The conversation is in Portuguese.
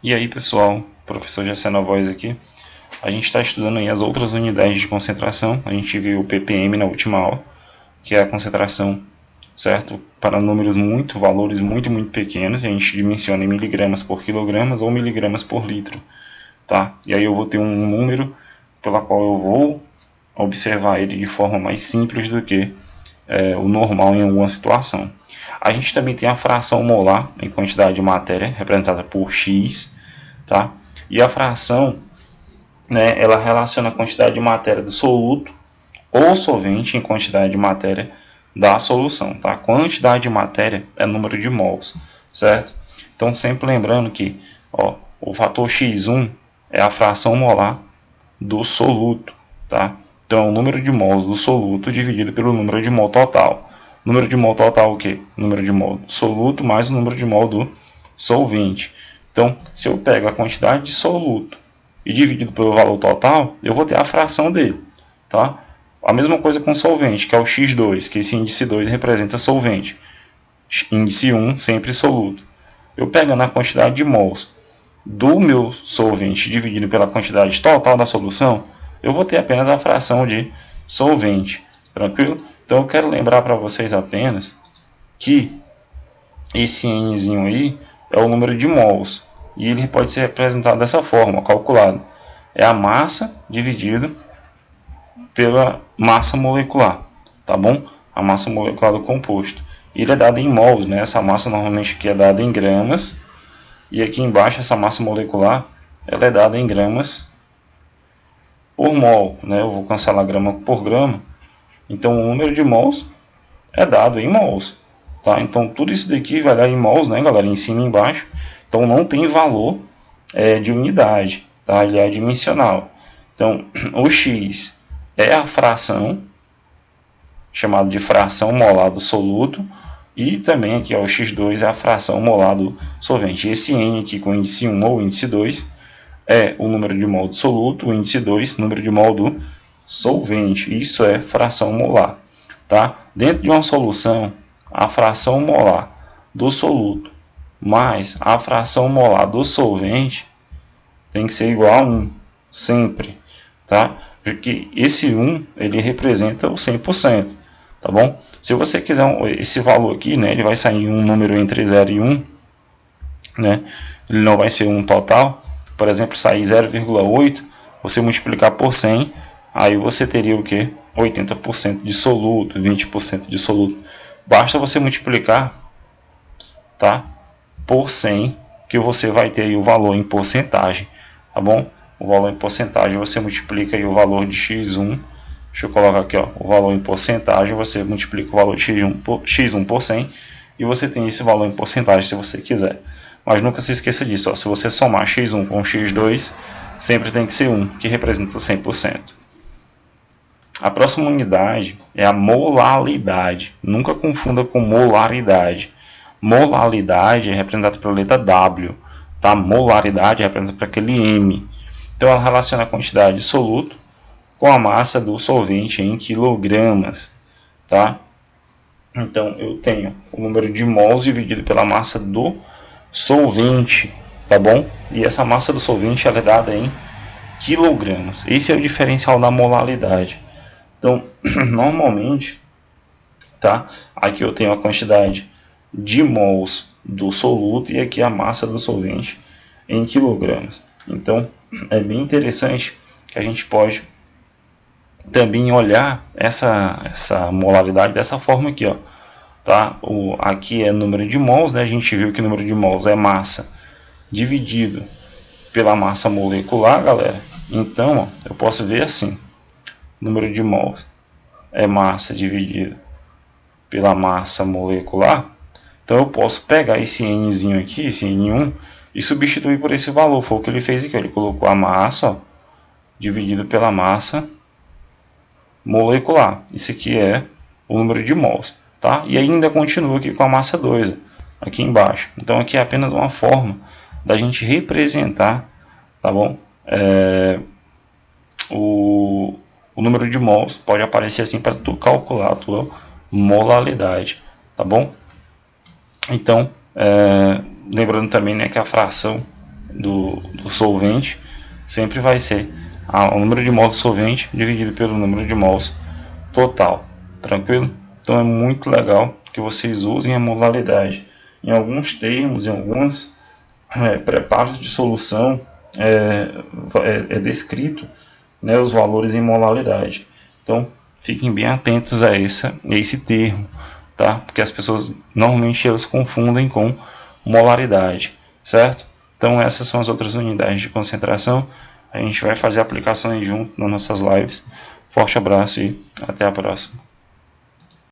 E aí pessoal, professor Gessé Novois aqui. A gente está estudando aí as outras unidades de concentração. A gente viu o ppm na última aula, que é a concentração, certo? Para valores muito pequenos, e a gente dimensiona em miligramas por quilogramas ou miligramas por litro, tá? E aí eu vou ter um número pela qual eu vou observar ele de forma mais simples do que o normal em alguma situação. A gente também tem a fração molar em quantidade de matéria, representada por X, tá? E a fração, né, ela relaciona a quantidade de matéria do soluto ou solvente em quantidade de matéria da solução, tá? A quantidade de matéria é número de mols, certo? Então, sempre lembrando que o fator X1 é a fração molar do soluto, tá? Então, o número de mols do soluto dividido pelo número de mol total. Número de mol total o quê? Número de mol do soluto mais o número de mol do solvente. Então, se eu pego a quantidade de soluto e dividido pelo valor total, eu vou ter a fração dele, tá? A mesma coisa com solvente, que é o X2, que esse índice 2 representa solvente. Índice 1 sempre soluto. Eu pegando a quantidade de mols do meu solvente dividido pela quantidade total da solução, eu vou ter apenas a fração de solvente, tranquilo? Então eu quero lembrar para vocês apenas que esse Nzinho aí é o número de mols, e ele pode ser representado dessa forma, calculado. É a massa dividido pela massa molecular, tá bom? A massa molecular do composto. Ele é dado em mols, né? Essa massa normalmente aqui é dada em gramas, e aqui embaixo essa massa molecular ela é dada em gramas por mol, né? Eu vou cancelar grama por grama. Então o número de mols é dado em mols, tá? Então tudo isso daqui vai dar em mols, né, galera? Em cima e embaixo. Então não tem valor de unidade, tá? Ele é dimensional. Então o X é a fração, chamada de fração molar do soluto, e também aqui o X2 é a fração molar do solvente. Esse N aqui com índice 1 ou índice 2 é o número de mol do soluto, o índice 2, número de mol do solvente. Isso é fração molar, tá? Dentro de uma solução, a fração molar do soluto mais a fração molar do solvente tem que ser igual a 1, sempre, tá? Porque esse 1, ele representa o 100%, tá bom? Se você quiser esse valor aqui, né, ele vai sair um número entre 0 e 1, né? Ele não vai ser um total. Por exemplo, sair 0,8, você multiplicar por 100, aí você teria o que? 80% de soluto, 20% de soluto. Basta você multiplicar, tá? Por 100, que você vai ter aí o valor em porcentagem, tá bom? O valor em porcentagem, você multiplica aí o valor de x1, deixa eu colocar aqui, ó, o valor em porcentagem, você multiplica o valor de x1 por 100, e você tem esse valor em porcentagem se você quiser. Mas nunca se esqueça disso, ó, se você somar x1 com x2, sempre tem que ser 1, que representa 100%. A próxima unidade é a molaridade. Nunca confunda com molaridade. Molaridade é representada pela letra W, tá? Molaridade é representada por aquele M. Então ela relaciona a quantidade de soluto com a massa do solvente em quilogramas, tá? Então eu tenho o número de mols dividido pela massa do solvente, tá bom? E essa massa do solvente ela é dada em quilogramas. Esse é o diferencial da molaridade. Então, normalmente, tá? Aqui eu tenho a quantidade de mols do soluto e aqui a massa do solvente em quilogramas. Então, é bem interessante que a gente pode também olhar essa molaridade dessa forma aqui, ó. Tá? Aqui é número de mols, né? A gente viu que o número de mols é massa dividido pela massa molecular, galera. Então, ó, eu posso ver assim: número de mols é massa dividido pela massa molecular. Então eu posso pegar esse Nzinho aqui, esse N1, e substituir por esse valor. Foi o que ele fez aqui. Ele colocou a massa, ó, dividido pela massa molecular. Isso aqui é o número de mols, tá? E ainda continua aqui com a massa 2, aqui embaixo. Então aqui é apenas uma forma da gente representar, tá bom? O número de mols pode aparecer assim para tu calcular a tua molaridade, tá bom? Então, lembrando também, né, que a fração do solvente sempre vai ser o número de mols do solvente dividido pelo número de mols total, tranquilo? Então é muito legal que vocês usem a molaridade. Em alguns termos, em alguns preparos de solução, é descrito, né, os valores em molaridade. Então fiquem bem atentos a esse termo, tá? Porque as pessoas normalmente elas confundem com molaridade, certo? Então essas são as outras unidades de concentração. A gente vai fazer aplicações junto nas nossas lives. Forte abraço e até a próxima.